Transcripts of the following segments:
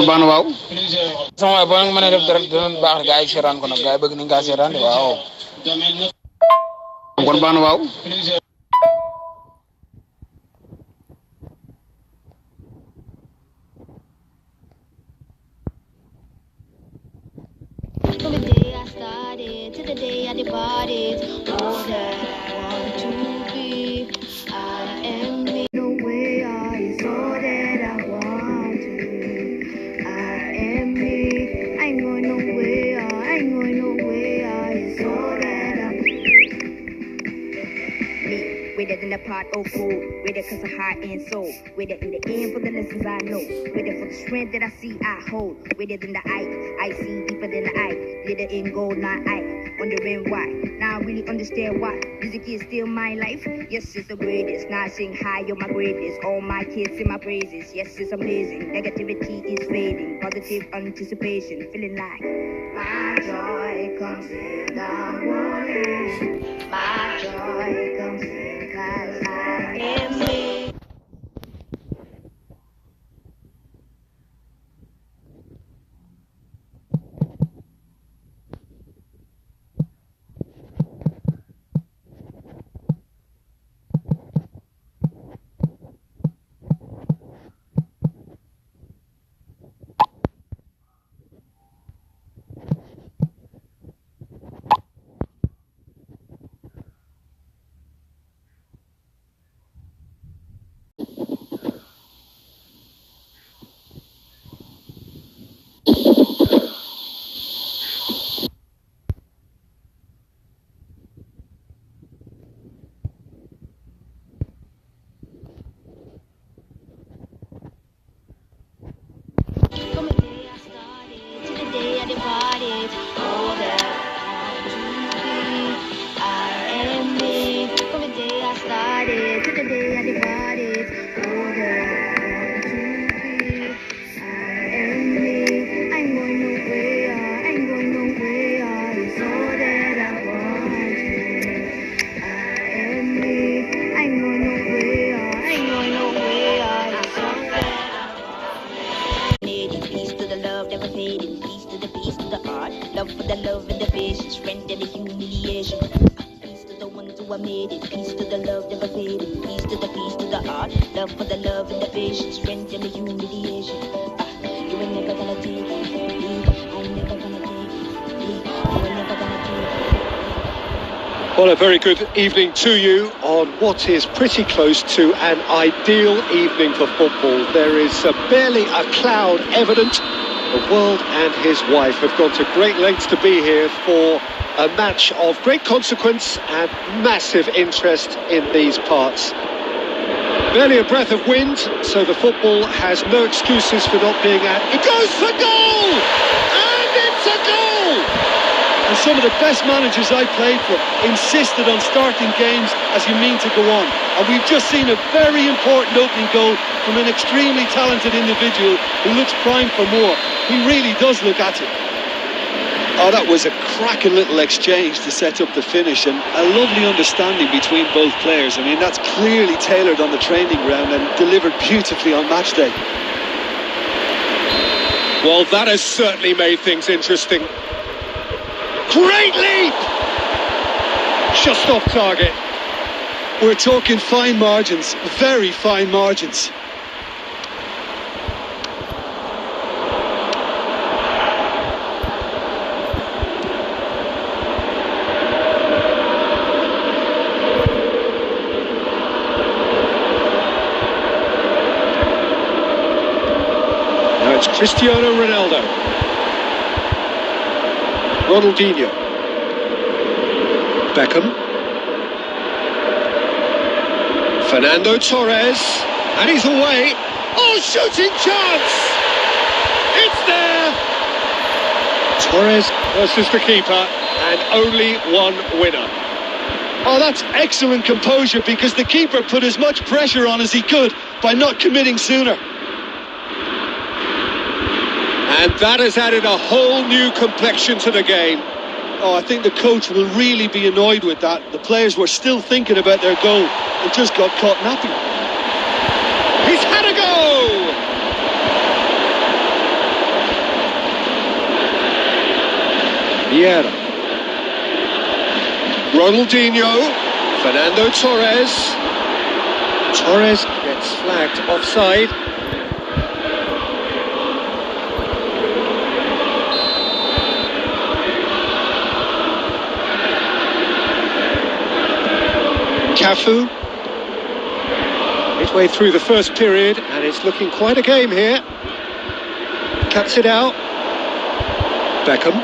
kon baax na waaw. sama waay boo leen mënee def direct dina baax gars yi seetaan ko nag gars yi bëgg nañ kaa seetaan de waaw. kon baax na waaw. From the day I started to the day I departed, all that I want to be, I am me. No way is all that I want to be. I am me. I ain't going nowhere. I ain't going nowhere. It's all that I'm me. With it in the pot, oh fool. With it cause of heart and soul. With it in the end for the lessons I know. With it for the strength that I see I hold. With it in the eye, I see deeper than the eye. Glitter in gold, not eye. Wondering why. Now I really understand why. Music is still my life. Yes, it's the greatest. Now I sing high on my greatness. All my kids in my praises. Yes, it's amazing. Negativity is fading. Positive anticipation. Feeling like my joy comes in the morning. My joy comes in cause I am me. From the day I started to the day I departed, all that I want to be, I am me. From the day I started to the day I departed, all that I want to be, I am me. I ain't going nowhere, I ain't going nowhere. It's all that I want to be. I am me. I ain't going nowhere, I ain't going nowhere. It's all that peace to the love never fading. Peace to the art. Love for the love and the patience. Strength and the humiliation. Peace to the ones who are made it. Peace to the love never fading. Peace to the art. Love for the love and the patience. Strength and the humiliation. You ain't never gonna take it. I'm never gonna take it. You ain't never gonna take it. Well, a very good evening to you on what is pretty close to an ideal evening for football. There is barely a cloud evident. The world and his wife have gone to great lengths to be here for a match of great consequence and massive interest in these parts. Barely a breath of wind, so the football has no excuses for not being at. It goes for goal! And it's a goal! And some of the best managers I played for insisted on starting games as you mean to go on. And we've just seen a very important opening goal from an extremely talented individual who looks primed for more. He really does look at it. Oh, that was a cracking little exchange to set up the finish, and a lovely understanding between both players. I mean, that's clearly tailored on the training ground and delivered beautifully on match day. Well, that has certainly made things interesting. Great leap! Just off target. We're talking fine margins, very fine margins. Now it's Cristiano Ronaldo. Ronaldinho. Beckham. Fernando Torres. And he's away. Oh, shooting chance! It's there! Torres versus the keeper, and only one winner. Oh, that's excellent composure, because the keeper put as much pressure on as he could by not committing sooner. And that has added a whole new complexion to the game. Oh, I think the coach will really be annoyed with that. The players were still thinking about their goal. It just got caught napping. He's had a go! Vieira. Ronaldinho. Fernando Torres. Torres gets flagged offside. Cafu. Midway through the first period, and it's looking quite a game here. Cuts it out. Beckham.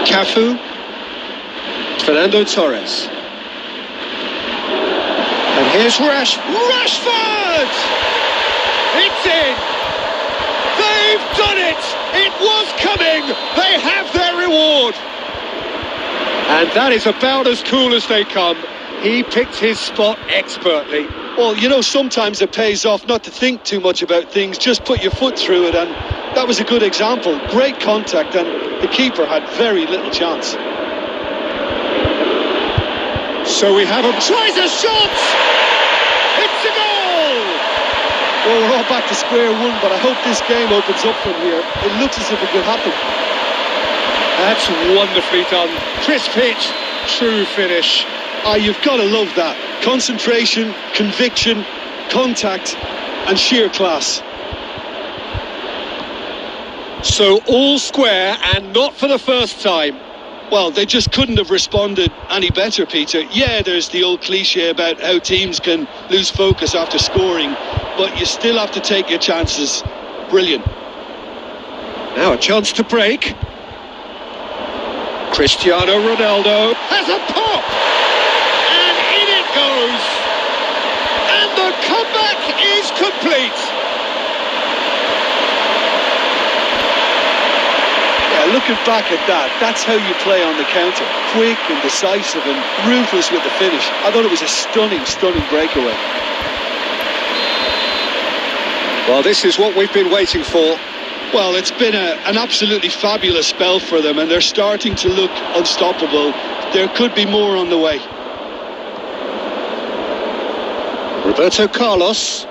Cafu. Fernando Torres. And here's Rashford! It's in! They've done it! It was coming! They have their reward! And that is about as cool as they come. He picked his spot expertly. Well, you know, sometimes it pays off not to think too much about things, just put your foot through it, and that was a good example. Great contact, and the keeper had very little chance. So we have him. Tries a shot! It's a goal! Well, we're all back to square one, but I hope this game opens up from here. It looks as if it could happen. That's wonderfully done. Crisp hit, true finish. You've got to love that. Concentration, conviction, contact, and sheer class. So all square, and not for the first time. Well, they just couldn't have responded any better, Peter. Yeah, there's the old cliche about how teams can lose focus after scoring, but you still have to take your chances. Brilliant. Now a chance to break. Cristiano Ronaldo has a pop! And in it goes! And the comeback is complete! Yeah, looking back at that, that's how you play on the counter. Quick and decisive and ruthless with the finish. I thought it was a stunning, stunning breakaway. Well, this is what we've been waiting for. Well, it's been an absolutely fabulous spell for them, and they're starting to look unstoppable. There could be more on the way. Roberto Carlos.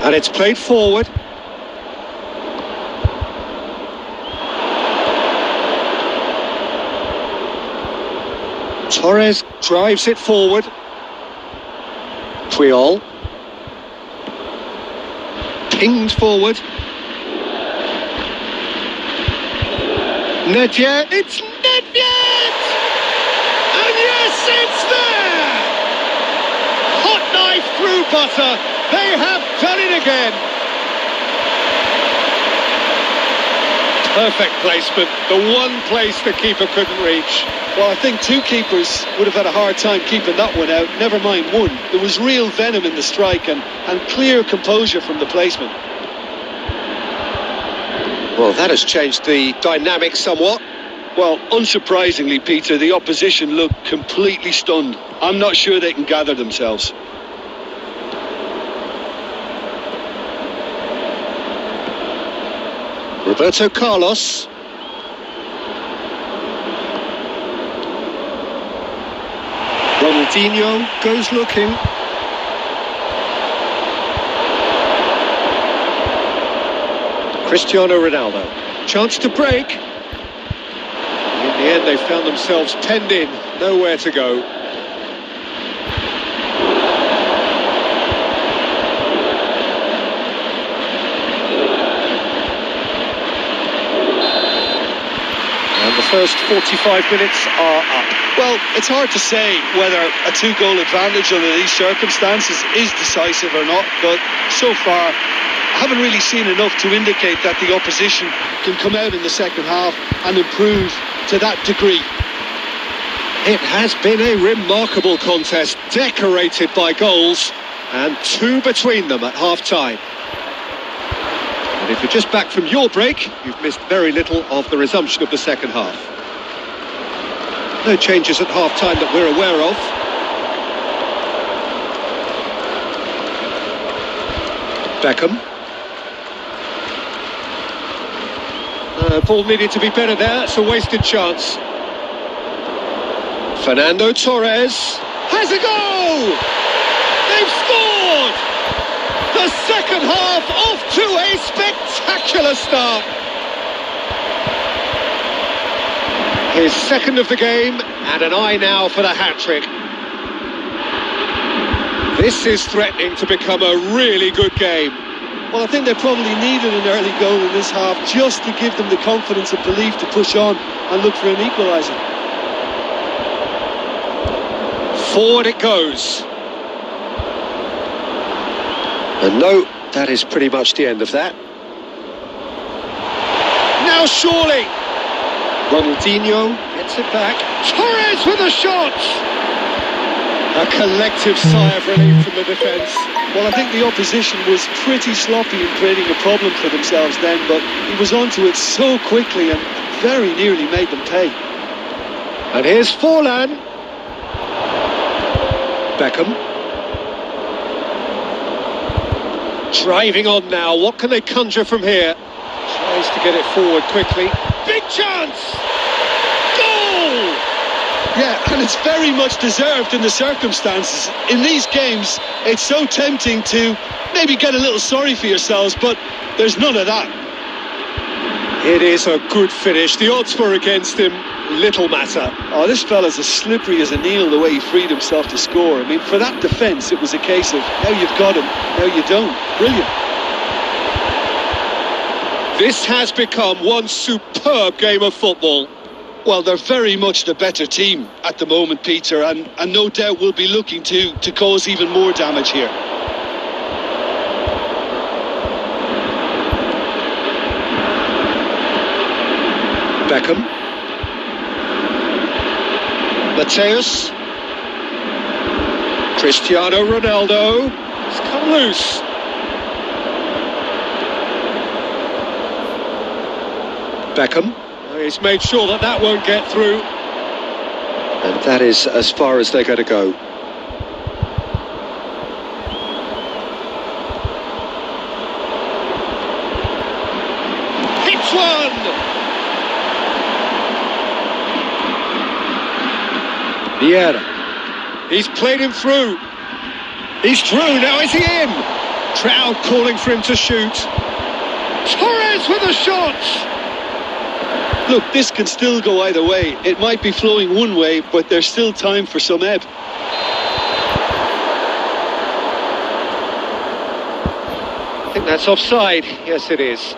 And it's played forward. Torres drives it forward. Puyol. Pinged forward. Nedved. It's Nedved! And yes, it's there! Hot knife through butter. They have done it again. Perfect placement. The one place the keeper couldn't reach. Well, I think two keepers would have had a hard time keeping that one out, never mind one. There was real venom in the strike and clear composure from the placement. Well, that has changed the dynamic somewhat. Well, unsurprisingly, Peter, the opposition looked completely stunned. I'm not sure they can gather themselves. Roberto Carlos. Ronaldinho goes looking. Cristiano Ronaldo. Chance to break. In the end, they found themselves penned in. Nowhere to go. And the first 45 minutes are up. Well, it's hard to say whether a two-goal advantage under these circumstances is decisive or not, but so far I haven't really seen enough to indicate that the opposition can come out in the second half and improve to that degree. It has been a remarkable contest, decorated by goals, and two between them at half-time. And if you're just back from your break, you've missed very little of the resumption of the second half. No changes at half-time that we're aware of. Beckham. Ball needed to be better there. It's a wasted chance. Fernando Torres. has a goal! They've scored! The second half off to a spectacular start. His second of the game, and an eye now for the hat-trick. This is threatening to become a really good game. Well, I think they probably needed an early goal in this half just to give them the confidence and belief to push on and look for an equaliser. Forward it goes. And no, that is pretty much the end of that. Now surely. Ronaldinho gets it back. Torres with a shot! A collective sigh of relief from the defence. Well, I think the opposition was pretty sloppy in creating a problem for themselves then, but he was onto it so quickly and very nearly made them pay. And here's Forlan. Beckham. Driving on now, what can they conjure from here? Tries to get it forward quickly. Big chance! Goal! Yeah, and it's very much deserved in the circumstances. In these games, it's so tempting to maybe get a little sorry for yourselves, but there's none of that. It is a good finish. The odds were against him. Little matter. Oh, this fella's as slippery as an eel the way he freed himself to score. I mean, for that defence, it was a case of now you've got him, now you don't. Brilliant. This has become one superb game of football. Well, they're very much the better team at the moment, Peter, and no doubt will be looking to cause even more damage here. Beckham. Mateus. Cristiano Ronaldo. It's come loose. Beckham. He's made sure that that won't get through. And that is as far as they're going to go. Hits one! Vieira. He's played him through. He's through, now is he in? Crowd calling for him to shoot. Torres with a shot! Look, this can still go either way. It might be flowing one way, but there's still time for some ebb. I think that's offside. Yes, it is.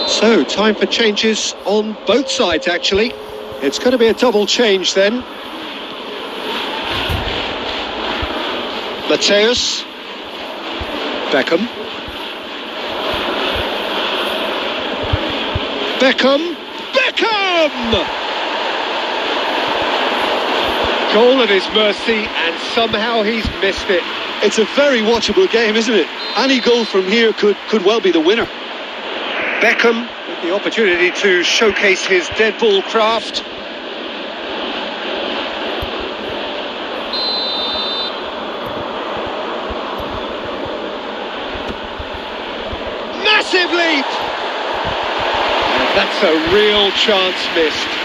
So, time for changes on both sides, actually. It's going to be a double change then. Mateus. Beckham. Beckham. Beckham! Goal at his mercy, and somehow he's missed it. It's a very watchable game, isn't it? Any goal from here could well be the winner. Beckham with the opportunity to showcase his dead ball craft. Massive leap! And that's a real chance missed.